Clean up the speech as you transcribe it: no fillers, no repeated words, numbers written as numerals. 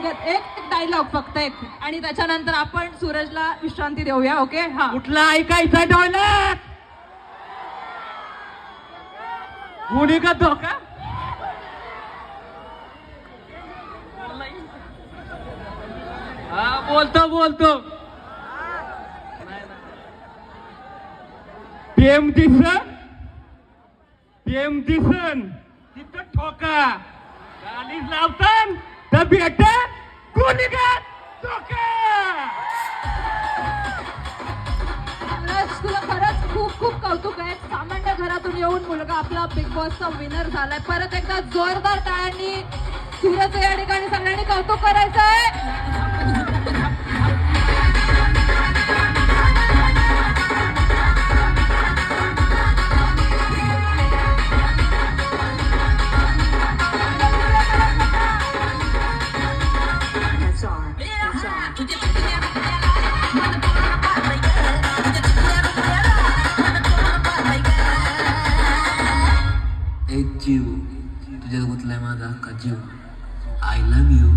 एक डायलॉग फक्त एक, आणि त्याच्यानंतर आपण सूरजला विश्रांती देऊया. ओके, हा कुठला ऐकायचा डायलॉग? गुन्हे का धोका? हा बोलतो प्रेम दिसन तिथं ठोका गाली लावतान तर भेट गुन्हेगार धोका. तुला खरंच खूप खूप कौतुक आहे. सामान्य घरातून येऊन मुलगा आपला बिग बॉसचा विनर झालाय. परत एकदा जोरदार टाळ्यांनी सूरजचं या ठिकाणी सगळ्यांनी कौतुक करायचं आहे. एक जीव तुझ्यात गुतलाय माझा अख्खा जीव. I love you.